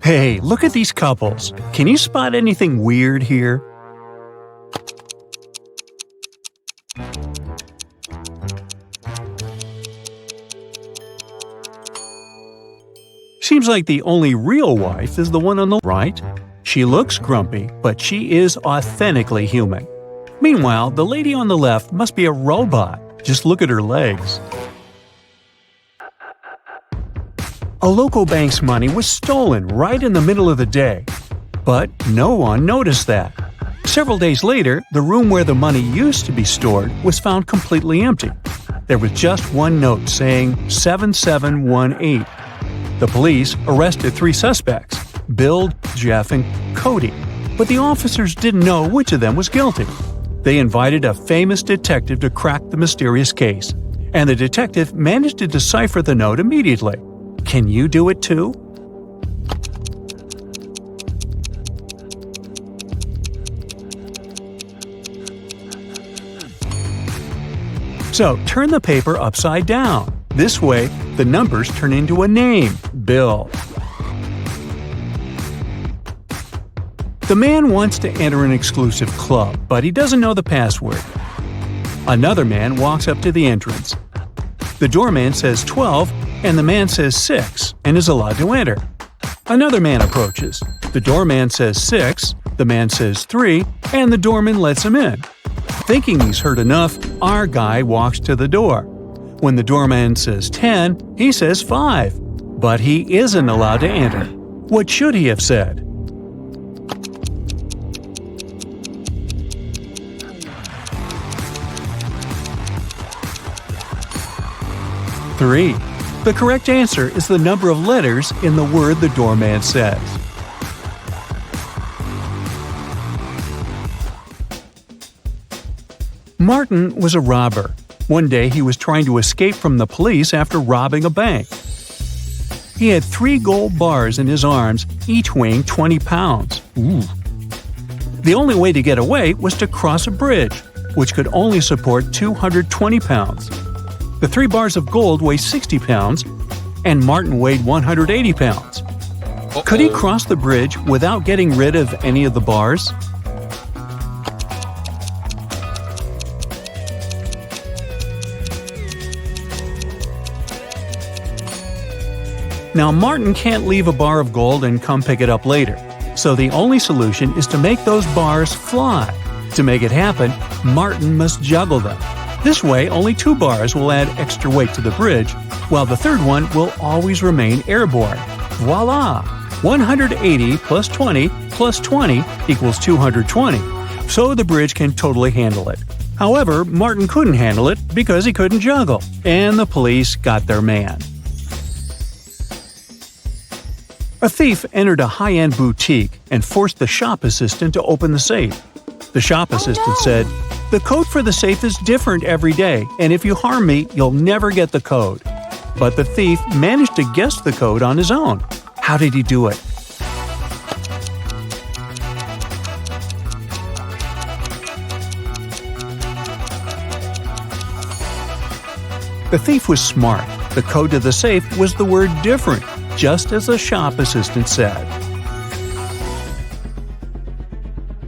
Hey, look at these couples. Can you spot anything weird here? Seems like the only real wife is the one on the right. She looks grumpy, but she is authentically human. Meanwhile, the lady on the left must be a robot. Just look at her legs. A local bank's money was stolen right in the middle of the day. But no one noticed that. Several days later, the room where the money used to be stored was found completely empty. There was just one note saying 7718. The police arrested 3 suspects, Bill, Jeff, and Cody, but the officers didn't know which of them was guilty. They invited a famous detective to crack the mysterious case, and the detective managed to decipher the note immediately. Can you do it too? So, turn the paper upside down. This way, the numbers turn into a name, Bill. The man wants to enter an exclusive club, but he doesn't know the password. Another man walks up to the entrance. The doorman says 12, and the man says 6, and is allowed to enter. Another man approaches. The doorman says 6, the man says 3, and the doorman lets him in. Thinking he's heard enough, our guy walks to the door. When the doorman says 10, he says 5. But he isn't allowed to enter. What should he have said? Three. The correct answer is the number of letters in the word the doorman says. Martin was a robber. One day he was trying to escape from the police after robbing a bank. He had 3 gold bars in his arms, each weighing 20 pounds. Ooh. The only way to get away was to cross a bridge, which could only support 220 pounds. The 3 bars of gold weigh 60 pounds, and Martin weighed 180 pounds. Could he cross the bridge without getting rid of any of the bars? Now, Martin can't leave a bar of gold and come pick it up later, so the only solution is to make those bars fly. To make it happen, Martin must juggle them. This way, only 2 bars will add extra weight to the bridge, while the third one will always remain airborne. Voila! 180 plus 20 plus 20 equals 220, so the bridge can totally handle it. However, Martin couldn't handle it because he couldn't juggle, and the police got their man. A thief entered a high-end boutique and forced the shop assistant to open the safe. The shop assistant said, "The code for the safe is different every day, and if you harm me, you'll never get the code." But the thief managed to guess the code on his own. How did he do it? The thief was smart. The code to the safe was the word different, just as the shop assistant said.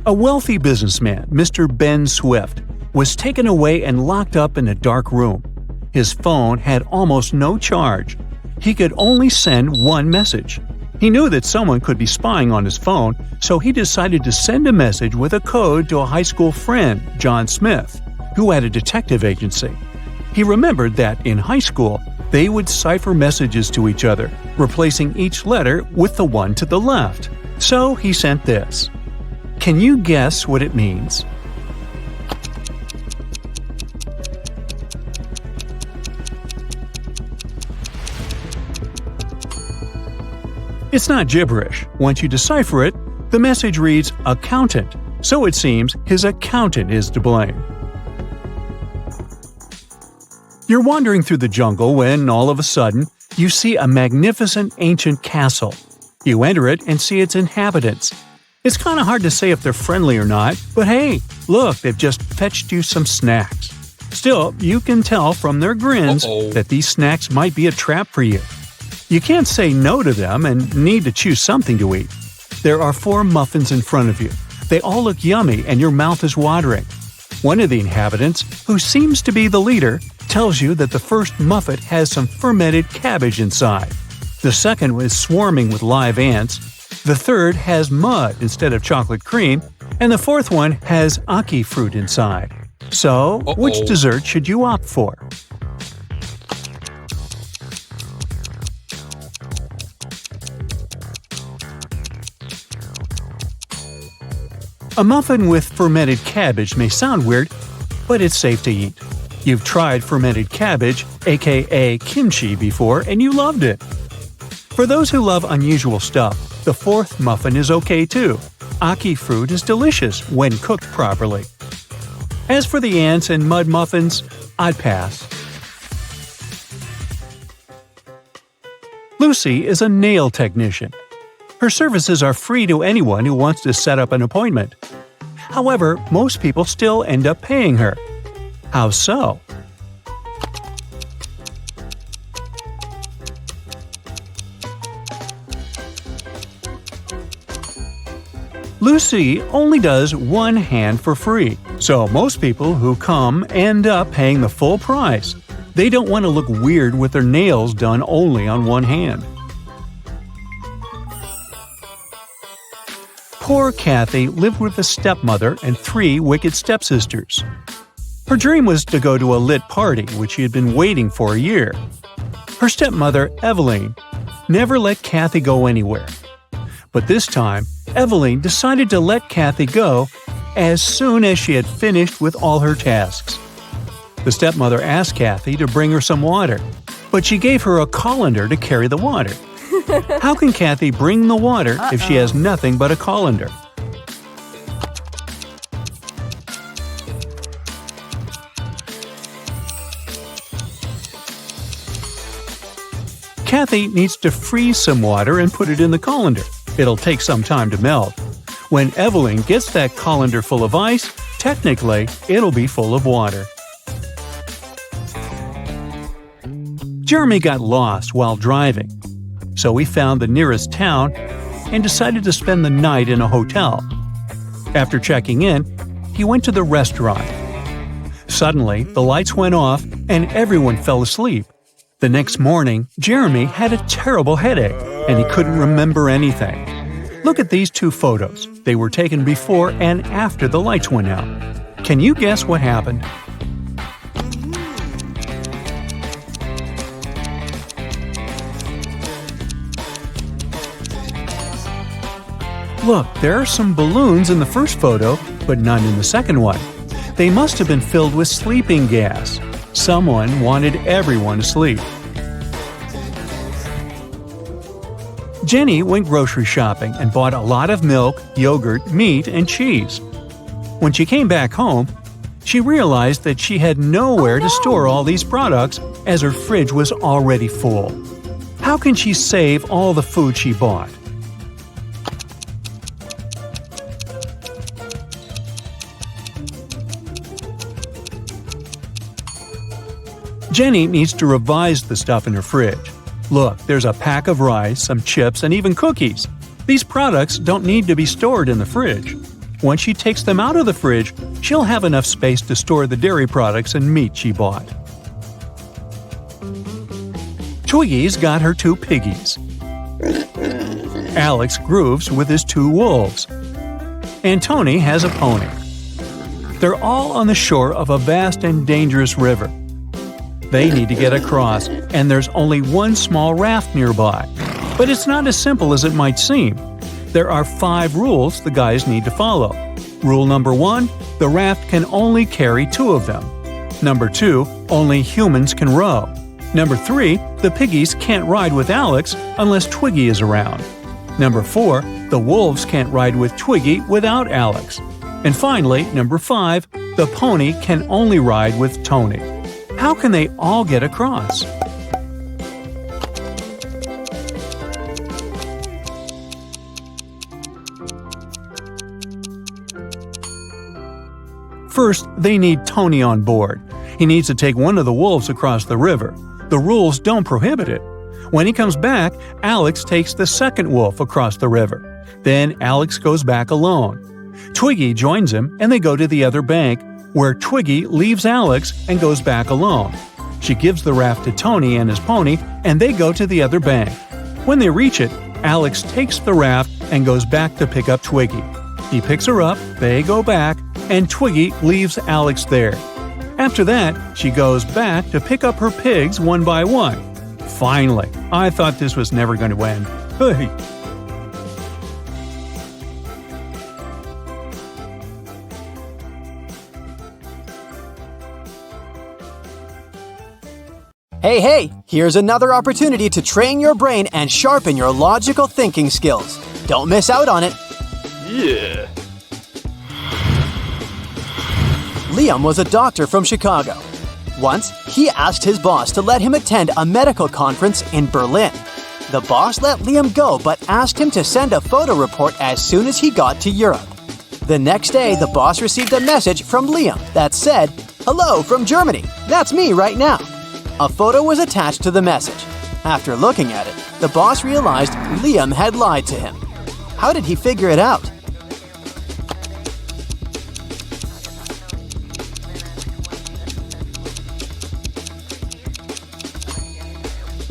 A wealthy businessman, Mr. Ben Swift, was taken away and locked up in a dark room. His phone had almost no charge. He could only send one message. He knew that someone could be spying on his phone, so he decided to send a message with a code to a high school friend, John Smith, who had a detective agency. He remembered that in high school, they would cipher messages to each other, replacing each letter with the one to the left. So he sent this. Can you guess what it means? It's not gibberish. Once you decipher it, the message reads accountant, so it seems his accountant is to blame. You're wandering through the jungle when, all of a sudden, you see a magnificent ancient castle. You enter it and see its inhabitants. It's kind of hard to say if they're friendly or not, but hey, look, they've just fetched you some snacks. Still, you can tell from their grins that these snacks might be a trap for you. You can't say no to them and need to choose something to eat. There are 4 muffins in front of you. They all look yummy and your mouth is watering. One of the inhabitants, who seems to be the leader, tells you that the first muffin has some fermented cabbage inside. The second is swarming with live ants. The third has mud instead of chocolate cream. And the fourth one has ackee fruit inside. So, which dessert should you opt for? A muffin with fermented cabbage may sound weird, but it's safe to eat. You've tried fermented cabbage, aka kimchi, before and you loved it. For those who love unusual stuff, the fourth muffin is okay too. Ackee fruit is delicious when cooked properly. As for the ants and mud muffins, I'd pass. Lucy is a nail technician. Her services are free to anyone who wants to set up an appointment. However, most people still end up paying her. How so? Lucy only does one hand for free, so most people who come end up paying the full price. They don't want to look weird with their nails done only on one hand. Poor Kathy lived with a stepmother and 3 wicked stepsisters. Her dream was to go to a lit party, which she had been waiting for a year. Her stepmother, Evelyn, never let Kathy go anywhere. But this time, Evelyn decided to let Kathy go as soon as she had finished with all her tasks. The stepmother asked Kathy to bring her some water, but she gave her a colander to carry the water. How can Kathy bring the water if she has nothing but a colander? Kathy needs to freeze some water and put it in the colander. It'll take some time to melt. When Evelyn gets that colander full of ice, technically, it'll be full of water. Jeremy got lost while driving, so he found the nearest town and decided to spend the night in a hotel. After checking in, he went to the restaurant. Suddenly, the lights went off and everyone fell asleep. The next morning, Jeremy had a terrible headache and he couldn't remember anything. Look at these 2 photos. They were taken before and after the lights went out. Can you guess what happened? Look, there are some balloons in the first photo, but none in the second one. They must have been filled with sleeping gas. Someone wanted everyone to sleep. Jenny went grocery shopping and bought a lot of milk, yogurt, meat, and cheese. When she came back home, she realized that she had nowhere to store all these products as her fridge was already full. How can she save all the food she bought? Jenny needs to revise the stuff in her fridge. Look, there's a pack of rice, some chips, and even cookies. These products don't need to be stored in the fridge. Once she takes them out of the fridge, she'll have enough space to store the dairy products and meat she bought. Twiggy's got her 2 piggies. Alex grooves with his 2 wolves. And Tony has a pony. They're all on the shore of a vast and dangerous river. They need to get across, and there's only one small raft nearby. But it's not as simple as it might seem. There are 5 rules the guys need to follow. Rule number 1, the raft can only carry 2 of them. Number 2, only humans can row. Number 3, the piggies can't ride with Alex unless Twiggy is around. Number 4, the wolves can't ride with Twiggy without Alex. And finally, number 5, the pony can only ride with Tony. How can they all get across? First, they need Tony on board. He needs to take one of the wolves across the river. The rules don't prohibit it. When he comes back, Alex takes the second wolf across the river. Then Alex goes back alone. Twiggy joins him and they go to the other bank, where Twiggy leaves Alex and goes back alone. She gives the raft to Tony and his pony and they go to the other bank. When they reach it, Alex takes the raft and goes back to pick up Twiggy. He picks her up, they go back, and Twiggy leaves Alex there. After that, she goes back to pick up her pigs one by one. Finally, I thought this was never going to end. Hey. Hey, here's another opportunity to train your brain and sharpen your logical thinking skills. Don't miss out on it. Yeah. Liam was a doctor from Chicago. Once, he asked his boss to let him attend a medical conference in Berlin. The boss let Liam go but asked him to send a photo report as soon as he got to Europe. The next day, the boss received a message from Liam that said, "Hello from Germany. That's me right now." A photo was attached to the message. After looking at it, the boss realized Liam had lied to him. How did he figure it out?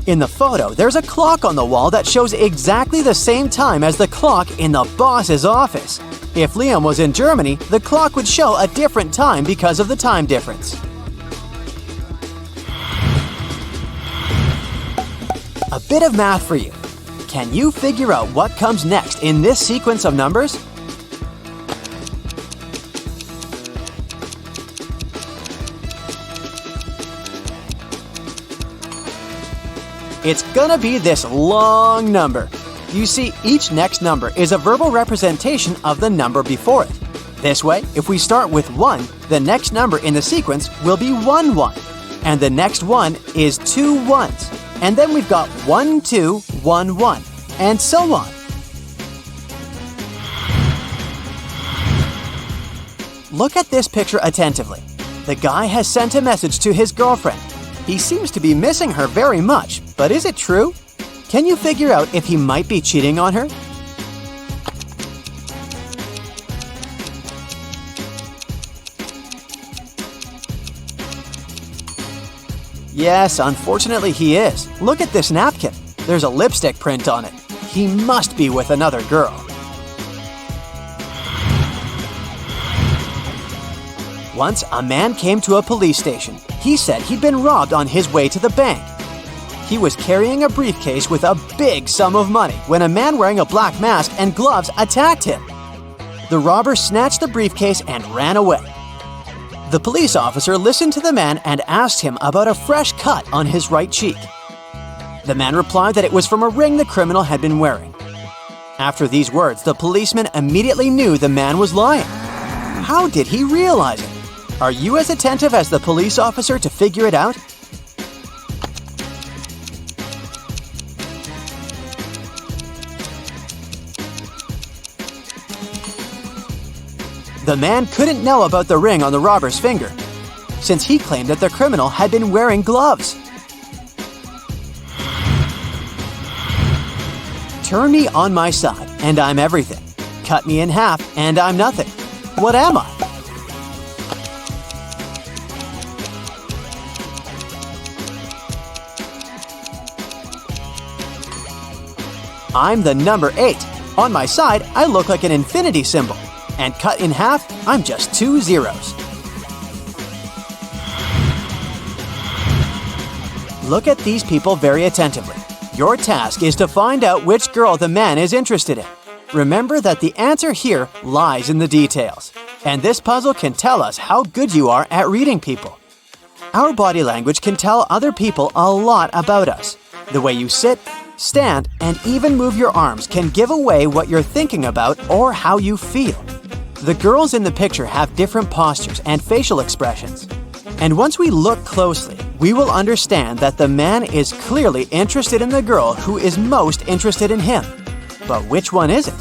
In the photo, there's a clock on the wall that shows exactly the same time as the clock in the boss's office. If Liam was in Germany, the clock would show a different time because of the time difference. A bit of math for you. Can you figure out what comes next in this sequence of numbers? It's gonna be this long number. You see, each next number is a verbal representation of the number before it. This way, if we start with 1, the next number in the sequence will be 1, 1. And the next one is 2 1s. And then we've got 1, 2, 1, 1, and so on. Look at this picture attentively. The guy has sent a message to his girlfriend. He seems to be missing her very much, but is it true? Can you figure out if he might be cheating on her? Yes, unfortunately he is. Look at this napkin. There's a lipstick print on it. He must be with another girl. Once, a man came to a police station. He said he'd been robbed on his way to the bank. He was carrying a briefcase with a big sum of money when a man wearing a black mask and gloves attacked him. The robber snatched the briefcase and ran away. The police officer listened to the man and asked him about a fresh cut on his right cheek. The man replied that it was from a ring the criminal had been wearing. After these words, the policeman immediately knew the man was lying. How did he realize it? Are you as attentive as the police officer to figure it out? The man couldn't know about the ring on the robber's finger, since he claimed that the criminal had been wearing gloves. Turn me on my side, and I'm everything. Cut me in half, and I'm nothing. What am I? I'm the number 8. On my side, I look like an infinity symbol. And cut in half, I'm just 2 zeros. Look at these people very attentively. Your task is to find out which girl the man is interested in. Remember that the answer here lies in the details. And this puzzle can tell us how good you are at reading people. Our body language can tell other people a lot about us. The way you sit, stand, and even move your arms can give away what you're thinking about or how you feel. The girls in the picture have different postures and facial expressions. And once we look closely, we will understand that the man is clearly interested in the girl who is most interested in him. But which one is it?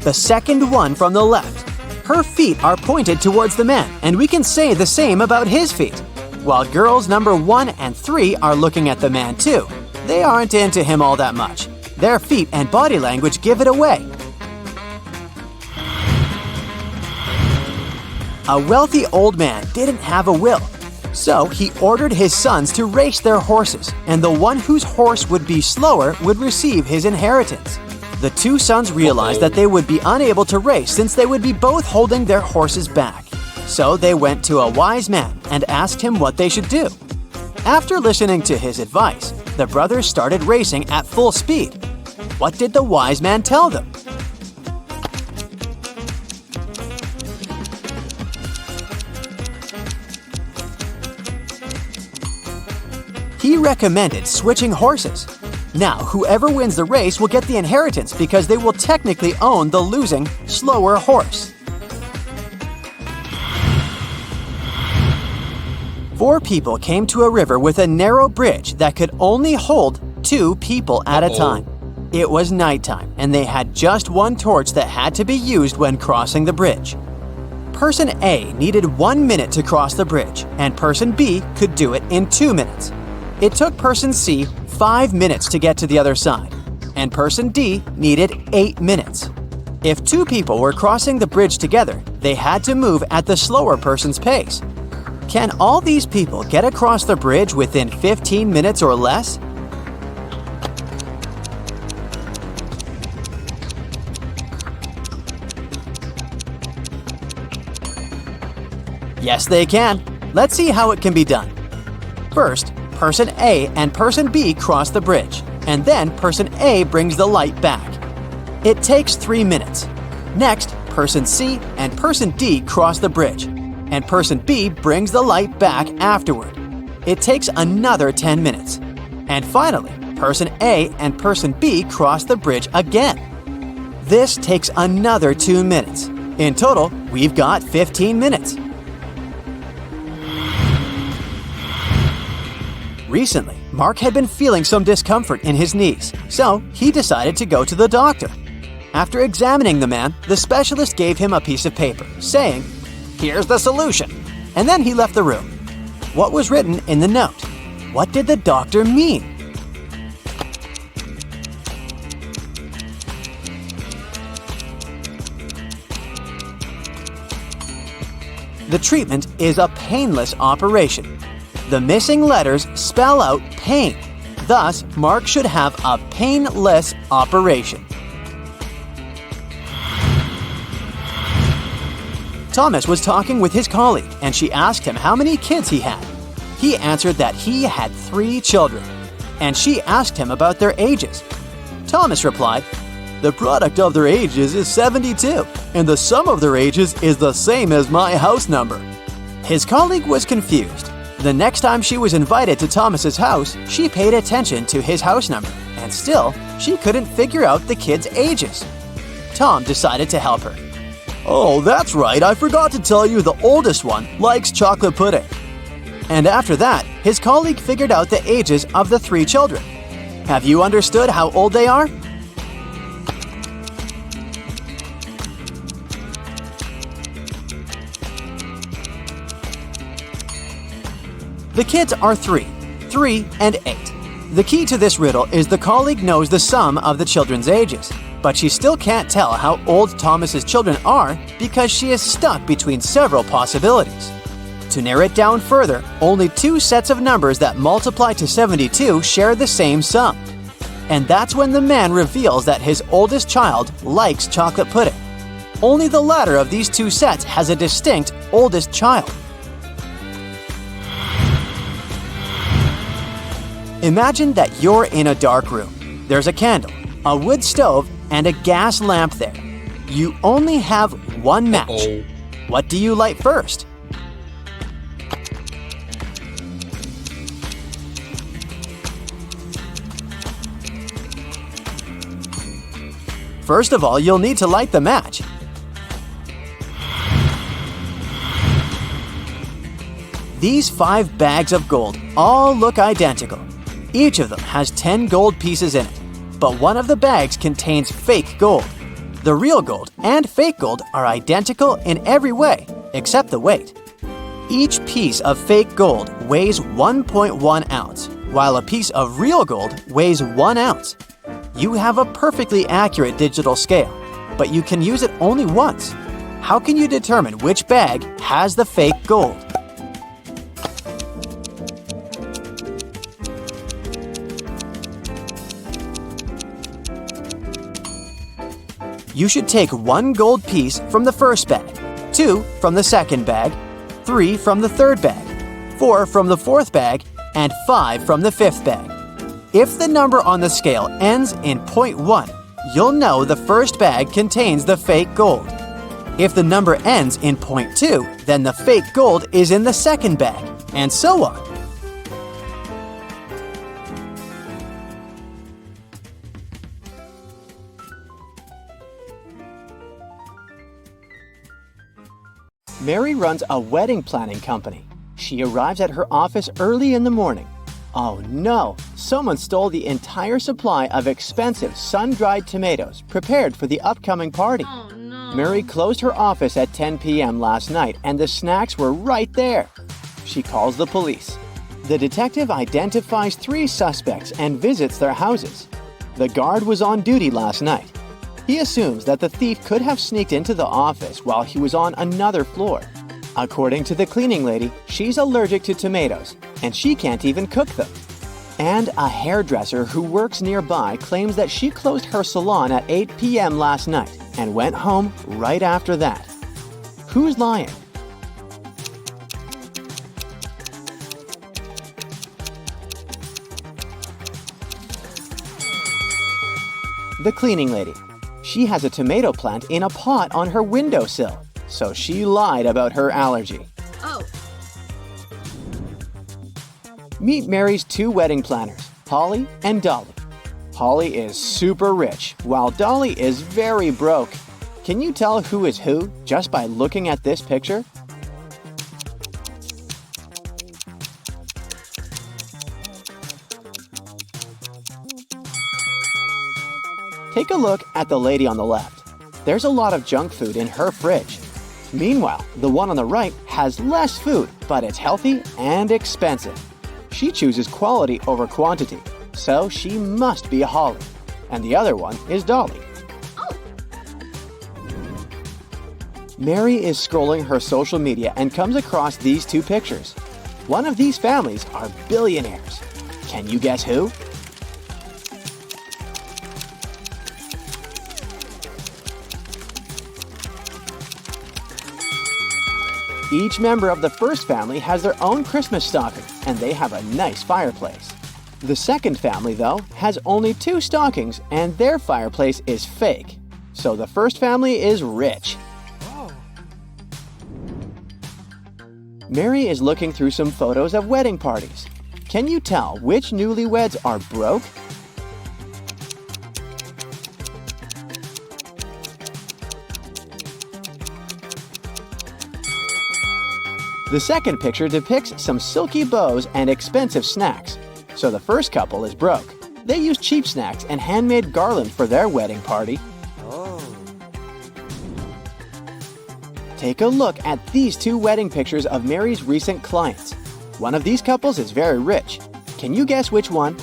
The second one from the left. Her feet are pointed towards the man, and we can say the same about his feet. While girls number 1 and 3 are looking at the man too. They aren't into him all that much. Their feet and body language give it away. A wealthy old man didn't have a will, so he ordered his sons to race their horses, and the one whose horse would be slower would receive his inheritance. The two sons realized that they would be unable to race since they would be both holding their horses back. So they went to a wise man and asked him what they should do. After listening to his advice, the brothers started racing at full speed. What did the wise man tell them? He recommended switching horses. Now, whoever wins the race will get the inheritance because they will technically own the losing, slower horse. 4 people came to a river with a narrow bridge that could only hold 2 people at a time. It was nighttime, and they had just one torch that had to be used when crossing the bridge. Person A needed 1 minute to cross the bridge, and person B could do it in 2 minutes. It took person C 5 minutes to get to the other side, and person D needed 8 minutes. If 2 people were crossing the bridge together, they had to move at the slower person's pace. Can all these people get across the bridge within 15 minutes or less? Yes, they can. Let's see how it can be done. First, person A and person B cross the bridge, and then person A brings the light back. It takes 3 minutes. Next, person C and person D cross the bridge, and person B brings the light back afterward. It takes another 10 minutes. And finally, person A and person B cross the bridge again. This takes another 2 minutes. In total, we've got 15 minutes. Recently, Mark had been feeling some discomfort in his knees, so he decided to go to the doctor. After examining the man, the specialist gave him a piece of paper, saying, "Here's the solution," and then he left the room. What was written in the note? What did the doctor mean? The treatment is a painless operation. The missing letters spell out pain. Thus, Mark should have a painless operation. Thomas was talking with his colleague, and she asked him how many kids he had. He answered that he had 3 children, and she asked him about their ages. Thomas replied, "The product of their ages is 72, and the sum of their ages is the same as my house number." His colleague was confused. The next time she was invited to Thomas's house, she paid attention to his house number, and still, she couldn't figure out the kids' ages. Tom decided to help her. "Oh, that's right, I forgot to tell you the oldest one likes chocolate pudding." And after that, his colleague figured out the ages of the 3 children. Have you understood how old they are? The kids are 3, 3, and 8. The key to this riddle is the colleague knows the sum of the children's ages, but she still can't tell how old Thomas's children are because she is stuck between several possibilities. To narrow it down further, only 2 sets of numbers that multiply to 72 share the same sum. And that's when the man reveals that his oldest child likes chocolate pudding. Only the latter of these 2 sets has a distinct oldest child. Imagine that you're in a dark room. There's a candle, a wood stove, and a gas lamp there. You only have 1 match. What do you light first? First of all, you'll need to light the match. These 5 bags of gold all look identical. Each of them has 10 gold pieces in it, but one of the bags contains fake gold. The real gold and fake gold are identical in every way, except the weight. Each piece of fake gold weighs 1.1 ounce, while a piece of real gold weighs 1 ounce. You have a perfectly accurate digital scale, but you can use it only once. How can you determine which bag has the fake gold? You should take 1 gold piece from the first bag, 2 from the second bag, 3 from the third bag, 4 from the fourth bag, and 5 from the fifth bag. If the number on the scale ends in 0.1, you'll know the first bag contains the fake gold. If the number ends in 0.2, then the fake gold is in the second bag, and so on. Mary runs a wedding planning company. She arrives at her office early in the morning. Oh no! Someone stole the entire supply of expensive sun-dried tomatoes prepared for the upcoming party. Oh no. Mary closed her office at 10 p.m. last night and the snacks were right there. She calls the police. The detective identifies 3 suspects and visits their houses. The guard was on duty last night. He assumes that the thief could have sneaked into the office while he was on another floor. According to the cleaning lady, she's allergic to tomatoes, and she can't even cook them. And a hairdresser who works nearby claims that she closed her salon at 8 p.m. last night and went home right after that. Who's lying? The cleaning lady. She has a tomato plant in a pot on her windowsill, so she lied about her allergy. Oh. Meet Mary's 2 wedding planners, Holly and Dolly. Holly is super rich, while Dolly is very broke. Can you tell who is who just by looking at this picture? Take a look at the lady on the left. There's a lot of junk food in her fridge. Meanwhile, the one on the right has less food, but it's healthy and expensive. She chooses quality over quantity, so she must be Holly. And the other one is Dolly. Oh. Mary is scrolling her social media and comes across these 2 pictures. One of these families are billionaires. Can you guess who? Each member of the first family has their own Christmas stocking, and they have a nice fireplace. The second family, though, has only 2 stockings, and their fireplace is fake. So the first family is rich. Oh. Mary is looking through some photos of wedding parties. Can you tell which newlyweds are broke? The second picture depicts some silky bows and expensive snacks. So the first couple is broke. They use cheap snacks and handmade garland for their wedding party. Oh. Take a look at these 2 wedding pictures of Mary's recent clients. One of these couples is very rich. Can you guess which one?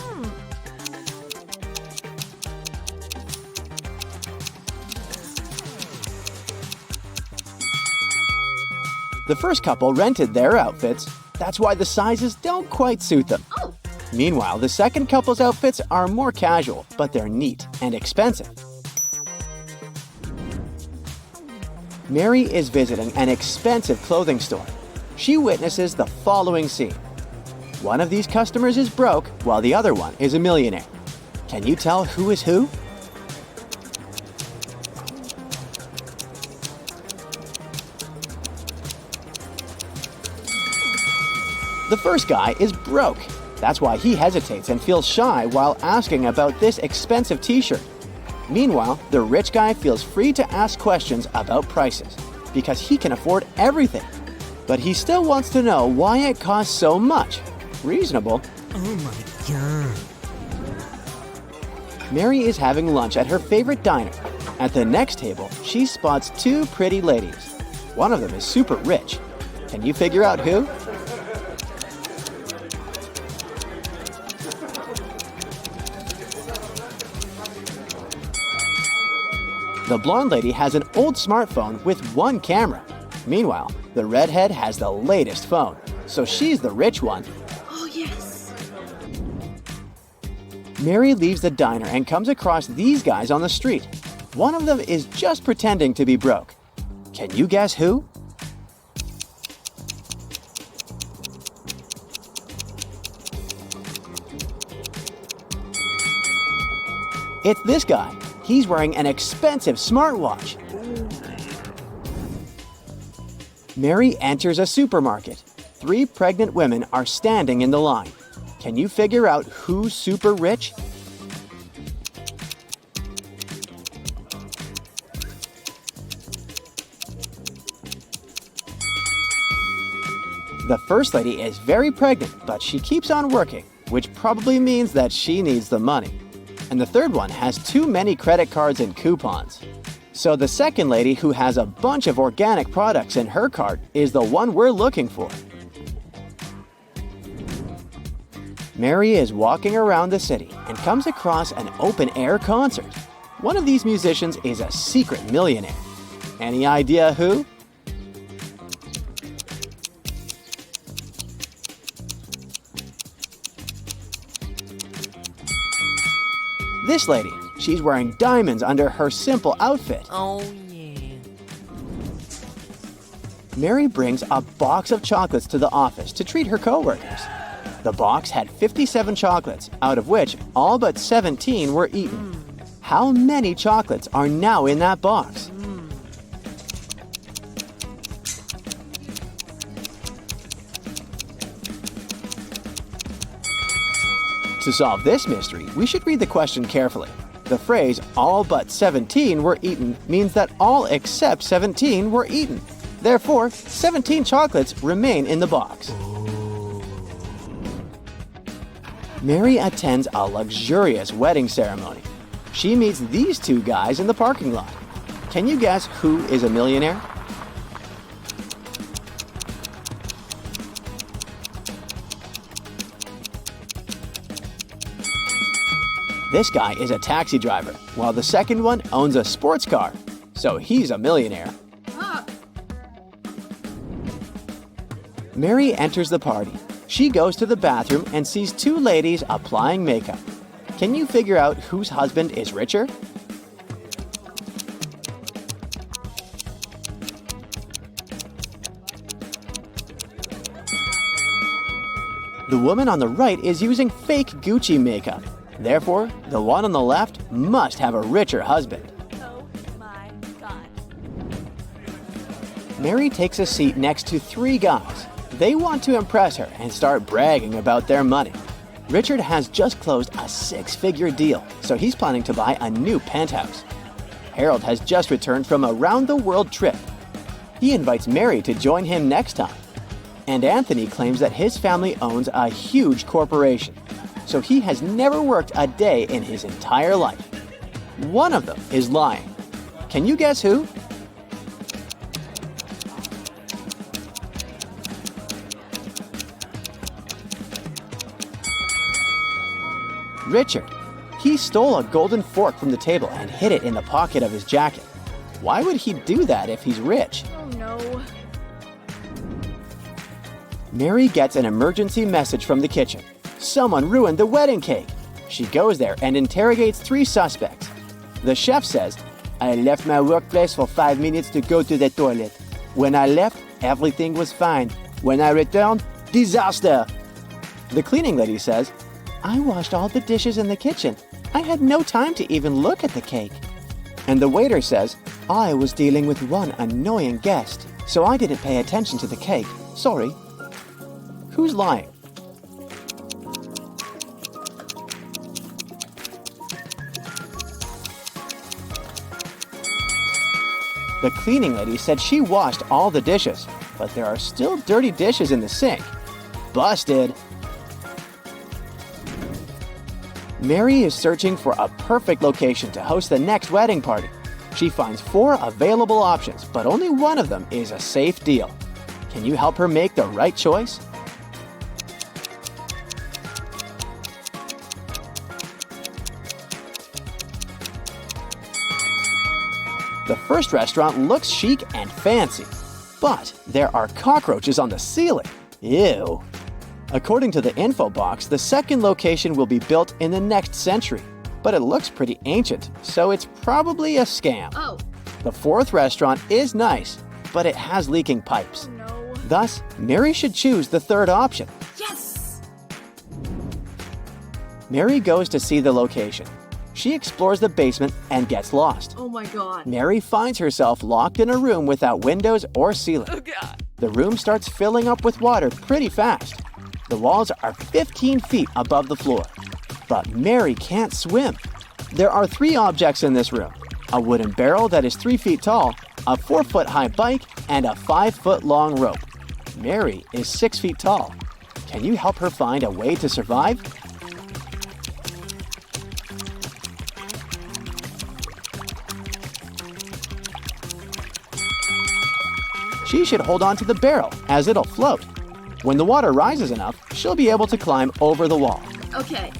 The first couple rented their outfits. That's why the sizes don't quite suit them. Oh. Meanwhile, the second couple's outfits are more casual, but they're neat and expensive. Mary is visiting an expensive clothing store. She witnesses the following scene. One of these customers is broke, while the other one is a millionaire. Can you tell who is who? The first guy is broke. That's why he hesitates and feels shy while asking about this expensive t-shirt. Meanwhile, the rich guy feels free to ask questions about prices because he can afford everything. But he still wants to know why it costs so much. Reasonable. Oh my god. Mary is having lunch at her favorite diner. At the next table, she spots two pretty ladies. One of them is super rich. Can you figure out who? The blonde lady has an old smartphone with one camera. Meanwhile, the redhead has the latest phone, so she's the rich one. Oh, yes. Mary leaves the diner and comes across these guys on the street. One of them is just pretending to be broke. Can you guess who? It's this guy. He's wearing an expensive smartwatch. Mary enters a supermarket. 3 pregnant women are standing in the line. Can you figure out who's super rich? The first lady is very pregnant, but she keeps on working, which probably means that she needs the money. And the third one has too many credit cards and coupons. So the second lady, who has a bunch of organic products in her cart, is the one we're looking for. Mary is walking around the city and comes across an open-air concert. One of these musicians is a secret millionaire. Any idea who? This lady, she's wearing diamonds under her simple outfit. Oh, yeah. Mary brings a box of chocolates to the office to treat her coworkers. The box had 57 chocolates, out of which all but 17 were eaten. How many chocolates are now in that box? To solve this mystery, we should read the question carefully. The phrase, all but 17 were eaten, means that all except 17 were eaten. Therefore, 17 chocolates remain in the box. Mary attends a luxurious wedding ceremony. She meets these 2 guys in the parking lot. Can you guess who is a millionaire? This guy is a taxi driver, while the second one owns a sports car. So he's a millionaire. Mary enters the party. She goes to the bathroom and sees 2 ladies applying makeup. Can you figure out whose husband is richer? The woman on the right is using fake Gucci makeup. Therefore, the one on the left must have a richer husband. Oh my God. Mary takes a seat next to 3 guys. They want to impress her and start bragging about their money. Richard has just closed a 6-figure deal, so he's planning to buy a new penthouse. Harold has just returned from a round-the-world trip. He invites Mary to join him next time. And Anthony claims that his family owns a huge corporation, so he has never worked a day in his entire life. One of them is lying. Can you guess who? Richard. He stole a golden fork from the table and hid it in the pocket of his jacket. Why would he do that if he's rich? Oh no. Mary gets an emergency message from the kitchen. Someone ruined the wedding cake. She goes there and interrogates 3 suspects. The chef says, I left my workplace for 5 minutes to go to the toilet. When I left, everything was fine. When I returned, disaster. The cleaning lady says, I washed all the dishes in the kitchen. I had no time to even look at the cake. And the waiter says, I was dealing with one annoying guest, so I didn't pay attention to the cake. Sorry. Who's lying? The cleaning lady said she washed all the dishes, but there are still dirty dishes in the sink. Busted! Mary is searching for a perfect location to host the next wedding party. She finds 4 available options, but only one of them is a safe deal. Can you help her make the right choice? The first restaurant looks chic and fancy, but there are cockroaches on the ceiling. Ew. According to the info box, the second location will be built in the next century, but it looks pretty ancient, so it's probably a scam. Oh. The fourth restaurant is nice, but it has leaking pipes. No. Thus, Mary should choose the third option. Yes! Mary goes to see the location. She explores the basement and gets lost. Oh my god. Mary finds herself locked in a room without windows or ceiling. Oh god. The room starts filling up with water pretty fast. The walls are 15 feet above the floor. But Mary can't swim. There are 3 objects in this room: a wooden barrel that is 3 feet tall, a 4-foot-high bike, and a 5-foot-long rope. Mary is 6 feet tall. Can you help her find a way to survive? She should hold on to the barrel, as it'll float. When the water rises enough, she'll be able to climb over the wall. Okay.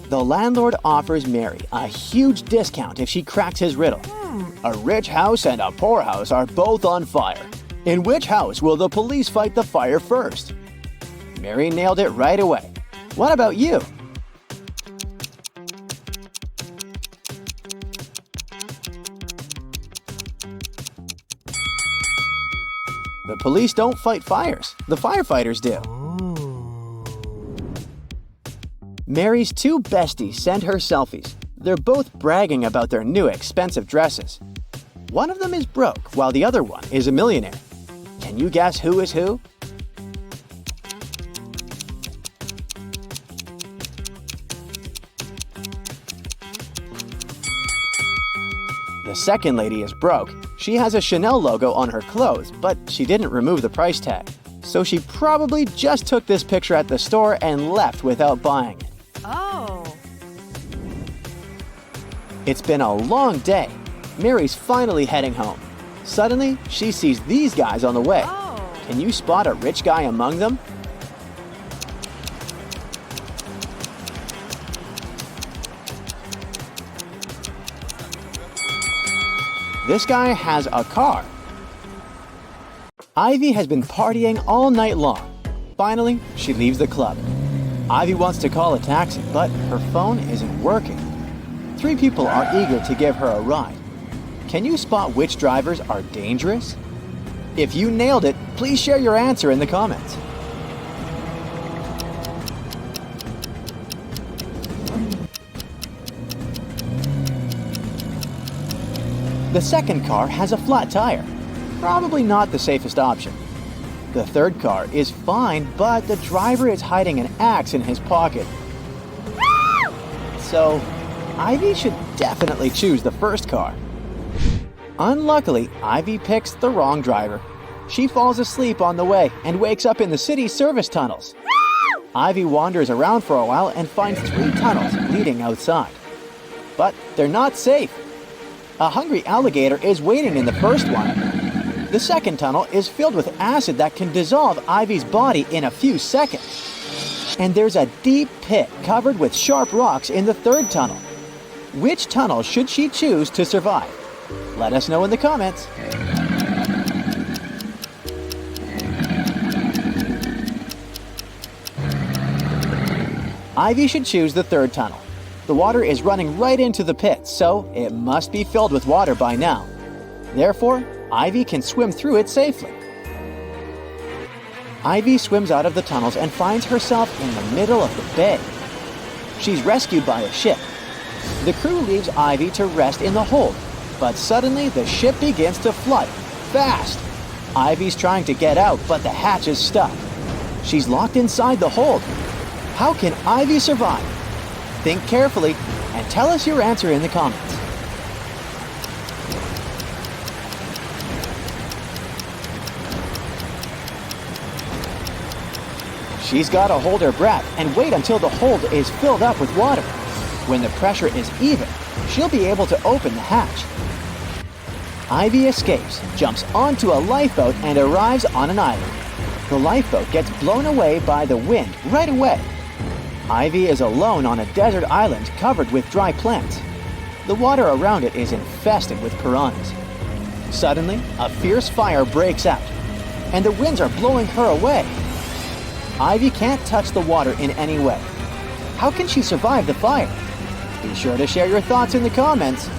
The landlord offers Mary a huge discount if she cracks his riddle. A rich house and a poor house are both on fire. In which house will the police fight the fire first? Mary nailed it right away. What about you? The police don't fight fires. The firefighters do. Mary's 2 besties send her selfies. They're both bragging about their new expensive dresses. One of them is broke, while the other one is a millionaire. Can you guess who is who? The second lady is broke. She has a Chanel logo on her clothes, but she didn't remove the price tag. So she probably just took this picture at the store and left without buying it. Oh. It's been a long day. Mary's finally heading home. Suddenly, she sees these guys on the way. Oh. Can you spot a rich guy among them? This guy has a car. Ivy has been partying all night long. Finally, she leaves the club. Ivy wants to call a taxi, but her phone isn't working. 3 people are eager to give her a ride. Can you spot which drivers are dangerous? If you nailed it, please share your answer in the comments. The second car has a flat tire. Probably not the safest option. The third car is fine, but the driver is hiding an axe in his pocket. So, Ivy should definitely choose the first car. Unluckily, Ivy picks the wrong driver. She falls asleep on the way and wakes up in the city service tunnels. Ivy wanders around for a while and finds 3 tunnels leading outside. But they're not safe. A hungry alligator is waiting in the first one. The second tunnel is filled with acid that can dissolve Ivy's body in a few seconds. And there's a deep pit covered with sharp rocks in the third tunnel. Which tunnel should she choose to survive? Let us know in the comments. Ivy should choose the third tunnel. The water is running right into the pit, so it must be filled with water by now. Therefore, Ivy can swim through it safely. Ivy swims out of the tunnels and finds herself in the middle of the bay. She's rescued by a ship. The crew leaves Ivy to rest in the hold, but suddenly the ship begins to flood, fast. Ivy's trying to get out, but the hatch is stuck. She's locked inside the hold. How can Ivy survive? Think carefully and tell us your answer in the comments. She's got to hold her breath and wait until the hold is filled up with water. When the pressure is even, she'll be able to open the hatch. Ivy escapes, jumps onto a lifeboat, and arrives on an island. The lifeboat gets blown away by the wind right away. Ivy is alone on a desert island covered with dry plants. The water around it is infested with piranhas. Suddenly, a fierce fire breaks out, and the winds are blowing her away. Ivy can't touch the water in any way. How can she survive the fire? Be sure to share your thoughts in the comments.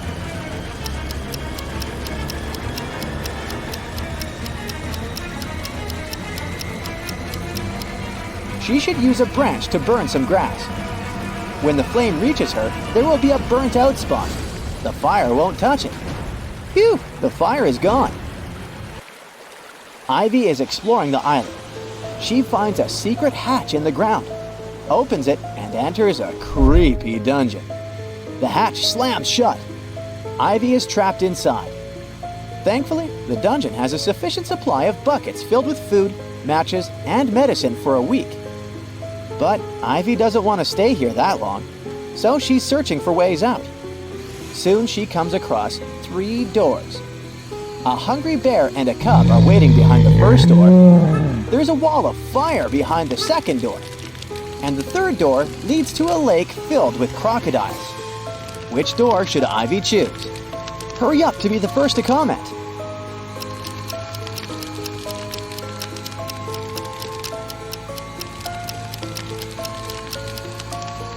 She should use a branch to burn some grass. When the flame reaches her, there will be a burnt out spot. The fire won't touch it. Phew, the fire is gone. Ivy is exploring the island. She finds a secret hatch in the ground, opens it, and enters a creepy dungeon. The hatch slams shut. Ivy is trapped inside. Thankfully, the dungeon has a sufficient supply of buckets filled with food, matches, and medicine for a week. But Ivy doesn't want to stay here that long, so she's searching for ways out. Soon she comes across 3 doors. A hungry bear and a cub are waiting behind the first door. There's a wall of fire behind the second door. And the third door leads to a lake filled with crocodiles. Which door should Ivy choose? Hurry up to be the first to comment.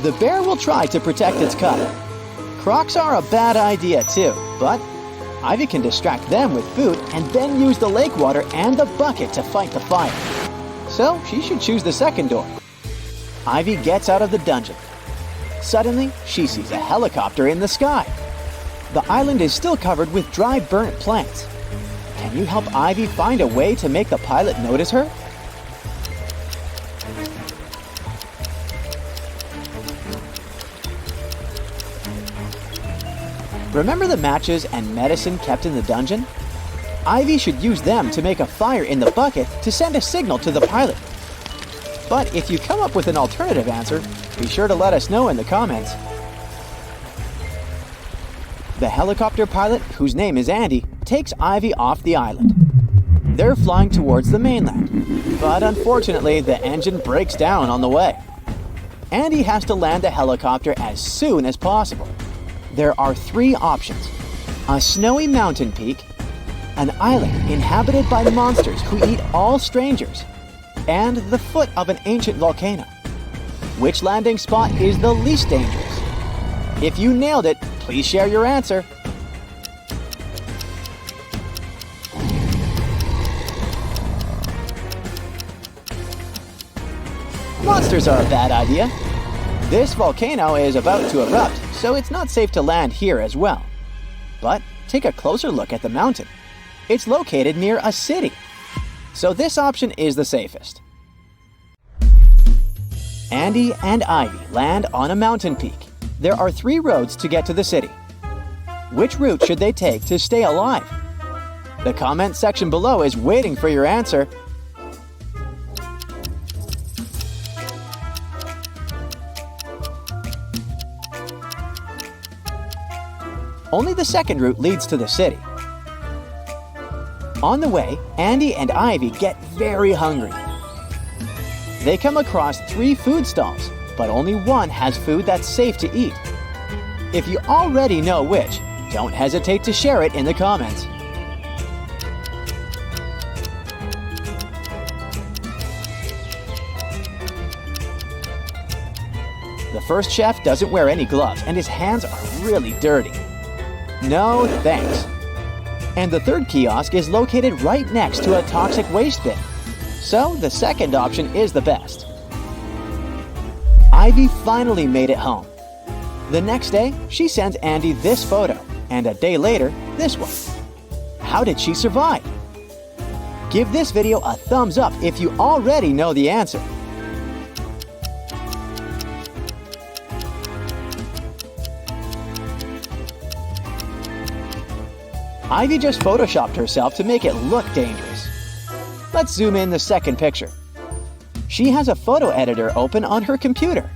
The bear will try to protect its cub. Crocs are a bad idea too, but Ivy can distract them with food and then use the lake water and the bucket to fight the fire. So she should choose the second door. Ivy gets out of the dungeon. Suddenly, she sees a helicopter in the sky. The island is still covered with dry, burnt plants. Can you help Ivy find a way to make the pilot notice her? Remember the matches and medicine kept in the dungeon? Ivy should use them to make a fire in the bucket to send a signal to the pilot. But if you come up with an alternative answer, be sure to let us know in the comments. The helicopter pilot, whose name is Andy, takes Ivy off the island. They're flying towards the mainland, but unfortunately the engine breaks down on the way. Andy has to land the helicopter as soon as possible. There are 3 options: a snowy mountain peak, an island inhabited by monsters who eat all strangers, and the foot of an ancient volcano. Which landing spot is the least dangerous? If you nailed it, please share your answer. Monsters are a bad idea. This volcano is about to erupt, so it's not safe to land here as well. But take a closer look at the mountain. It's located near a city. So this option is the safest. Andy and Ivy land on a mountain peak. There are 3 roads to get to the city. Which route should they take to stay alive? The comment section below is waiting for your answer. Only the second route leads to the city. On the way, Andy and Ivy get very hungry. They come across 3 food stalls, but only one has food that's safe to eat. If you already know which, don't hesitate to share it in the comments. The first chef doesn't wear any gloves and his hands are really dirty. No thanks. And the third kiosk is located right next to a toxic waste bin. So the second option is the best. Ivy finally made it home. The next day, she sends Andy this photo, and a day later, this one. How did she survive? Give this video a thumbs up if you already know the answer. Ivy just photoshopped herself to make it look dangerous. Let's zoom in the second picture. She has a photo editor open on her computer.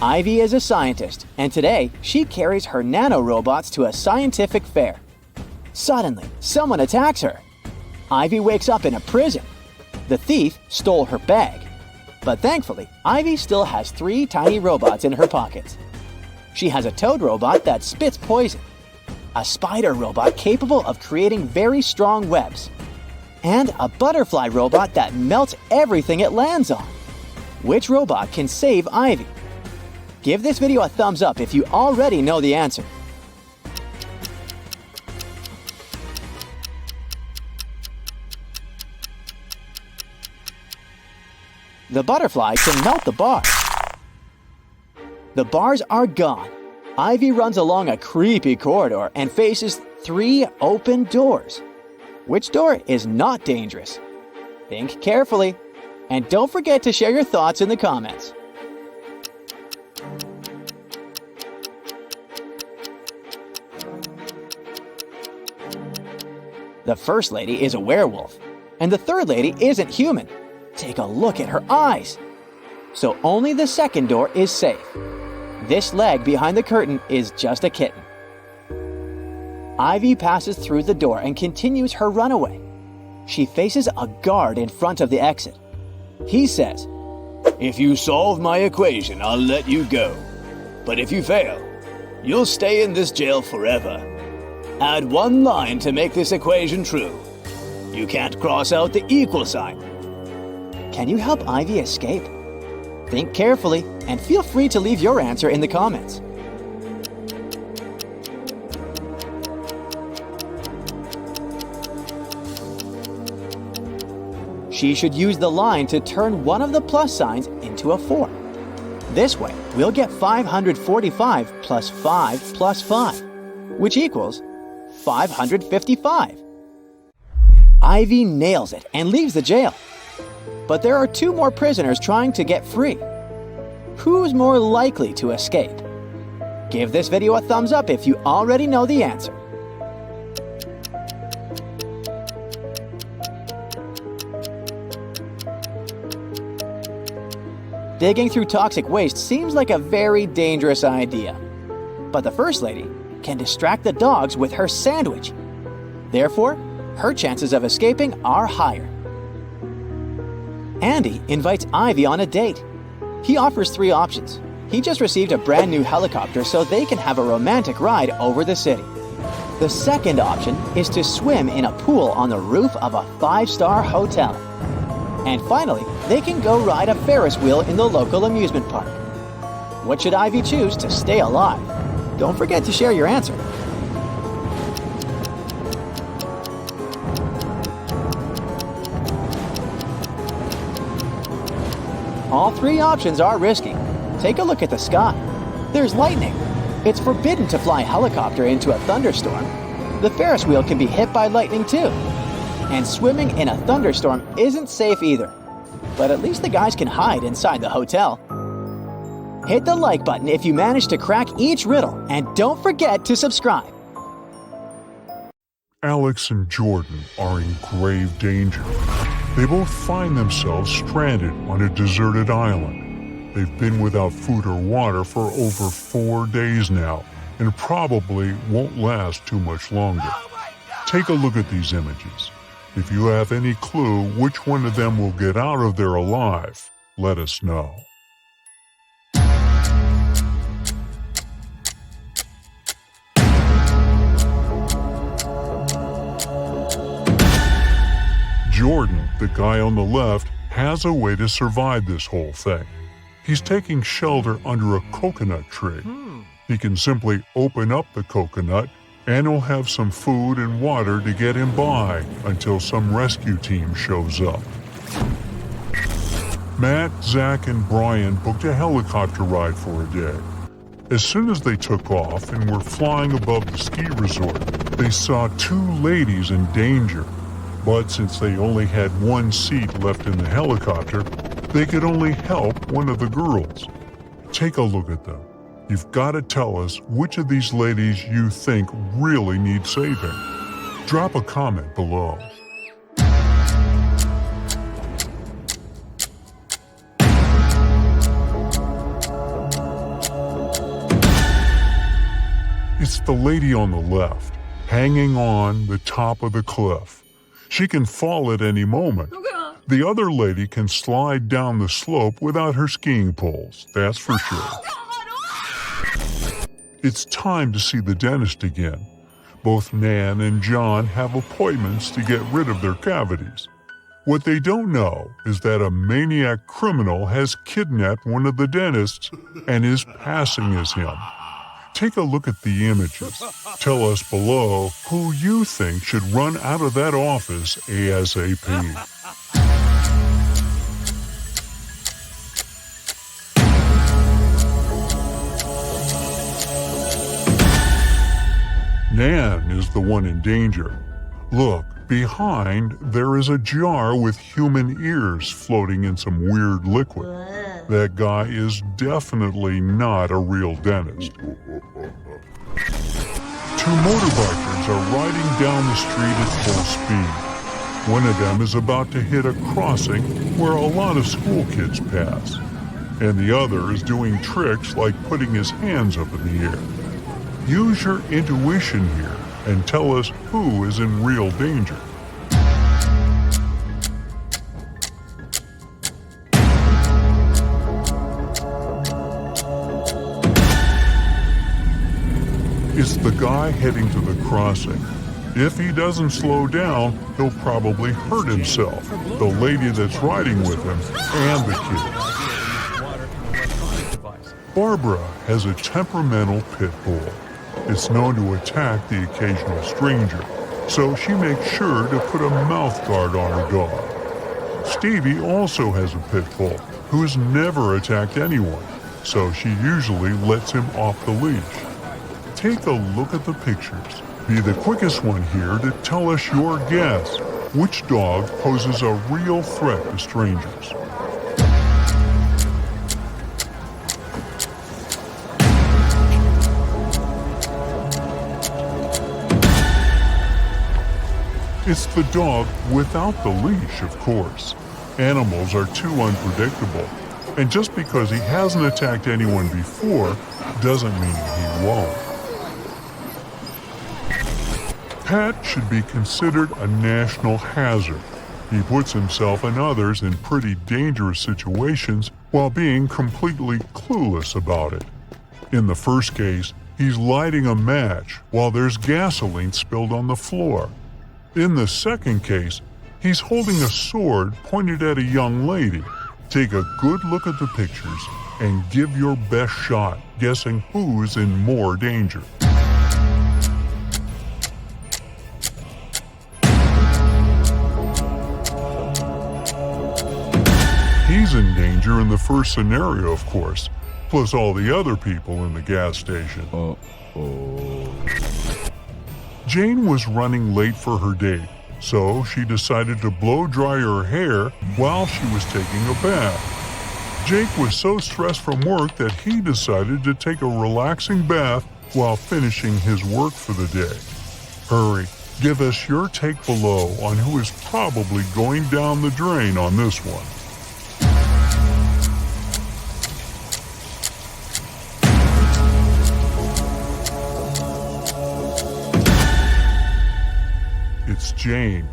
Ivy is a scientist, and today she carries her nanorobots to a scientific fair. Suddenly, someone attacks her. Ivy wakes up in a prison. The thief stole her bag. But thankfully, Ivy still has 3 tiny robots in her pockets. She has a toad robot that spits poison, a spider robot capable of creating very strong webs, and a butterfly robot that melts everything it lands on. Which robot can save Ivy? Give this video a thumbs up if you already know the answer. The butterfly can melt the bars. The bars are gone. Ivy runs along a creepy corridor and faces 3 open doors. Which door is not dangerous? Think carefully. And don't forget to share your thoughts in the comments. The first lady is a werewolf, and the third lady isn't human. Take a look at her eyes. So only the second door is safe. This leg behind the curtain is just a kitten. Ivy passes through the door and continues her runaway. She faces a guard in front of the exit. He says, "If you solve my equation, I'll let you go. But if you fail, you'll stay in this jail forever. Add 1 line to make this equation true. You can't cross out the equal sign." Can you help Ivy escape? Think carefully and feel free to leave your answer in the comments. She should use the line to turn one of the plus signs into a 4. This way, we'll get 545 plus 5 plus 5, which equals 555. Ivy nails it and leaves the jail. But there are 2 more prisoners trying to get free. Who's more likely to escape? Give this video a thumbs up if you already know the answer. Digging through toxic waste seems like a very dangerous idea. But the first lady can distract the dogs with her sandwich. Therefore, her chances of escaping are higher. Andy invites Ivy on a date. He offers 3 options. He just received a brand new helicopter so they can have a romantic ride over the city. The second option is to swim in a pool on the roof of a 5-star hotel. And finally, they can go ride a Ferris wheel in the local amusement park. What should Ivy choose to stay alive? Don't forget to share your answer. All 3 options are risky. Take a look at the sky. There's lightning. It's forbidden to fly a helicopter into a thunderstorm. The Ferris wheel can be hit by lightning too. And swimming in a thunderstorm isn't safe either. But at least the guys can hide inside the hotel. Hit the like button if you managed to crack each riddle, and don't forget to subscribe. Alex and Jordan are in grave danger. They both find themselves stranded on a deserted island. They've been without food or water for over 4 days now, and probably won't last too much longer. Take a look at these images. If you have any clue which one of them will get out of there alive, let us know. Jordan, the guy on the left, has a way to survive this whole thing. He's taking shelter under a coconut tree. He can simply open up the coconut and he'll have some food and water to get him by until some rescue team shows up. Matt, Zach, and Brian booked a helicopter ride for a day. As soon as they took off and were flying above the ski resort, they saw 2 ladies in danger. But since they only had 1 seat left in the helicopter, they could only help one of the girls. Take a look at them. You've got to tell us which of these ladies you think really need saving. Drop a comment below. It's the lady on the left, hanging on the top of the cliff. She can fall at any moment. The other lady can slide down the slope without her skiing poles, that's for sure. It's time to see the dentist again. Both Nan and John have appointments to get rid of their cavities. What they don't know is that a maniac criminal has kidnapped one of the dentists and is passing as him. Take a look at the images. Tell us below who you think should run out of that office ASAP. Nan is the one in danger. Look, behind there is a jar with human ears floating in some weird liquid. That guy is definitely not a real dentist. Two motorbikers are riding down the street at full speed. One of them is about to hit a crossing where a lot of school kids pass, and the other is doing tricks like putting his hands up in the air. Use your intuition here and tell us who is in real danger. It's the guy heading to the crossing. If he doesn't slow down, he'll probably hurt himself, the lady that's riding with him, and the kids. Barbara has a temperamental pit bull. It's known to attack the occasional stranger, so she makes sure to put a mouth guard on her dog. Stevie also has a pit bull who's never attacked anyone, so she usually lets him off the leash. Take a look at the pictures. Be the quickest one here to tell us your guess. Which dog poses a real threat to strangers? It's the dog without the leash, of course. Animals are too unpredictable, and just because he hasn't attacked anyone before doesn't mean he won't. Pat should be considered a national hazard. He puts himself and others in pretty dangerous situations while being completely clueless about it. In the first case, he's lighting a match while there's gasoline spilled on the floor. In the second case, he's holding a sword pointed at a young lady. Take a good look at the pictures and give your best shot guessing who's in more danger. He's in danger in the first scenario, of course, plus all the other people in the gas station. Jane was running late for her date, so she decided to blow dry her hair while she was taking a bath. Jake was so stressed from work that he decided to take a relaxing bath while finishing his work for the day. Hurry, give us your take below on who is probably going down the drain on this one. It's Jane.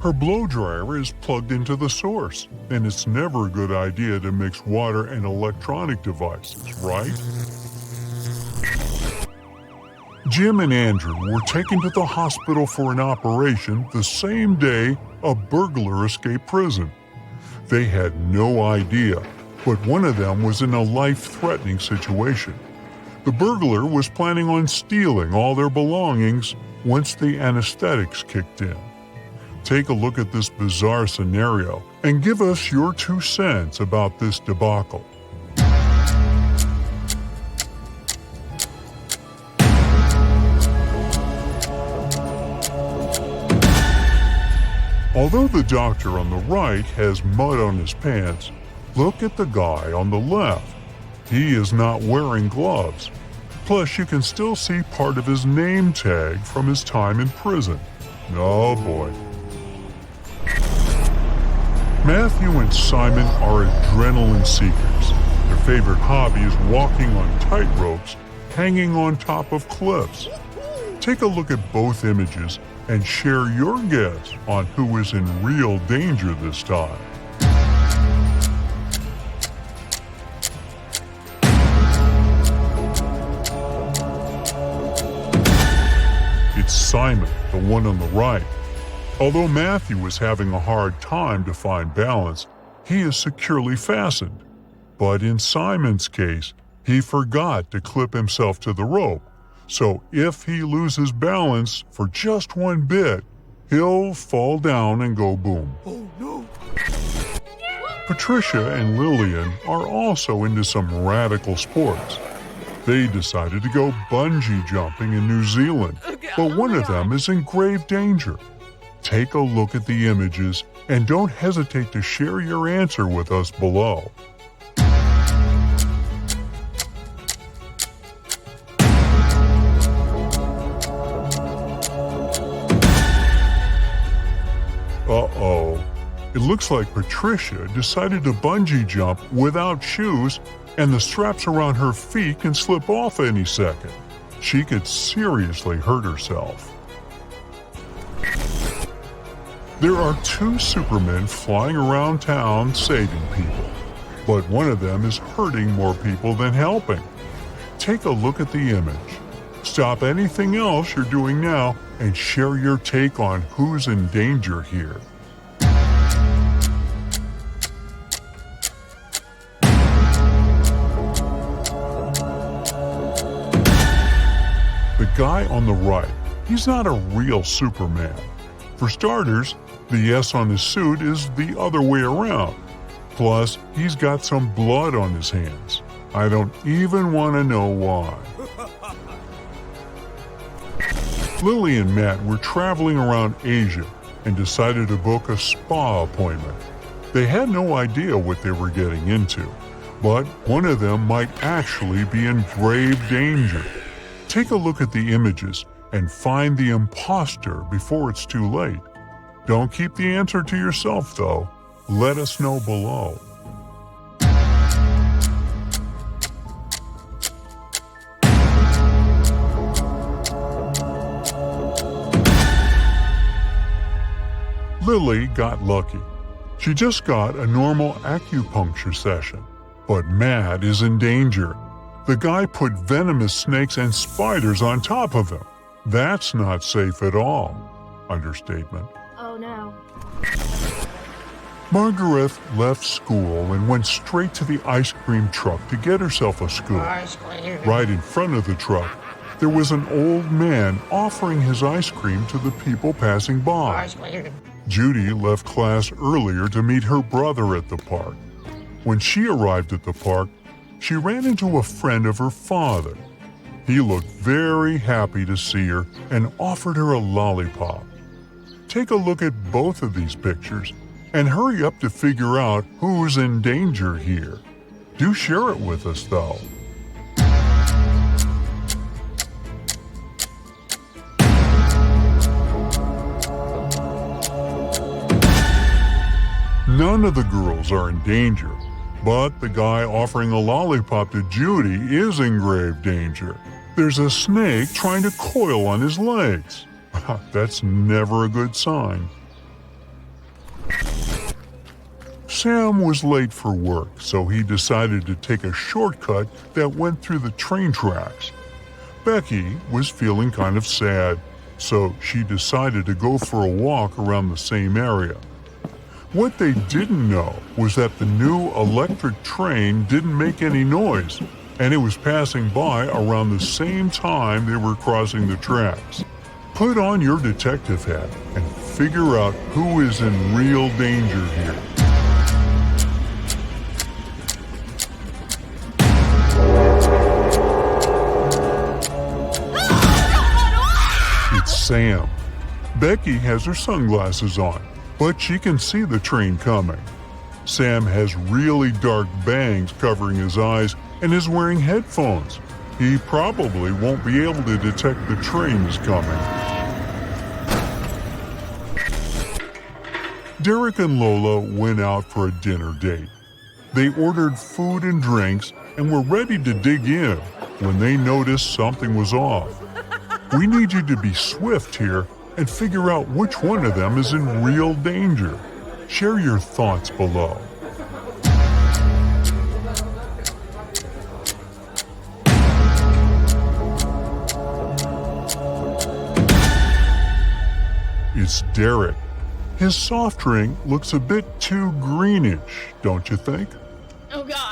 Her blow dryer is plugged into the source, and it's never a good idea to mix water and electronic devices, right? Jim and Andrew were taken to the hospital for an operation the same day a burglar escaped prison. They had no idea, but one of them was in a life-threatening situation. The burglar was planning on stealing all their belongings once the anesthetics kicked in. Take a look at this bizarre scenario and give us your 2 cents about this debacle. Although the doctor on the right has mud on his pants, look at the guy on the left. He is not wearing gloves. Plus, you can still see part of his name tag from his time in prison. Oh boy. Matthew and Simon are adrenaline seekers. Their favorite hobby is walking on tightropes hanging on top of cliffs. Take a look at both images and share your guess on who is in real danger this time. It's Simon, the one on the right. Although Matthew was having a hard time to find balance, he is securely fastened. But in Simon's case, he forgot to clip himself to the rope, so if he loses balance for just one bit, he'll fall down and go boom. Oh no! Patricia and Lillian are also into some radical sports. They decided to go bungee jumping in New Zealand, but one of them is in grave danger. Take a look at the images and don't hesitate to share your answer with us below. Uh-oh. It looks like Patricia decided to bungee jump without shoes, and the straps around her feet can slip off any second. She could seriously hurt herself. There are two supermen flying around town saving people, but one of them is hurting more people than helping. Take a look at the image. Stop anything else you're doing now and share your take on who's in danger here. The guy on the right, he's not a real Superman. For starters, the S on his suit is the other way around. Plus, he's got some blood on his hands. I don't even want to know why. Lily and Matt were traveling around Asia and decided to book a spa appointment. They had no idea what they were getting into, but one of them might actually be in grave danger. Take a look at the images and find the imposter before it's too late. Don't keep the answer to yourself, though. Let us know below. Lily got lucky. She just got a normal acupuncture session. But Matt is in danger. The guy put venomous snakes and spiders on top of him. That's not safe at all. Understatement. Oh no. Margaret left school and went straight to the ice cream truck to get herself a scoop. Right in front of the truck, there was an old man offering his ice cream to the people passing by. Judy left class earlier to meet her brother at the park. When she arrived at the park, she ran into a friend of her father. He looked very happy to see her and offered her a lollipop. Take a look at both of these pictures and hurry up to figure out who's in danger here. Do share it with us, though. None of the girls are in danger, but the guy offering a lollipop to Judy is in grave danger. There's a snake trying to coil on his legs. That's never a good sign. Sam was late for work, so he decided to take a shortcut that went through the train tracks. Becky was feeling kind of sad, so she decided to go for a walk around the same area. What they didn't know was that the new electric train didn't make any noise, and it was passing by around the same time they were crossing the tracks. Put on your detective hat and figure out who is in real danger here. It's Sam. Becky has her sunglasses on, but she can see the train coming. Sam has really dark bangs covering his eyes and is wearing headphones. He probably won't be able to detect the train is coming. Derek and Lola went out for a dinner date. They ordered food and drinks and were ready to dig in, when they noticed something was off. We need you to be swift here and figure out which one of them is in real danger. Share your thoughts below. It's Derek. His soft drink looks a bit too greenish, don't you think? Oh God.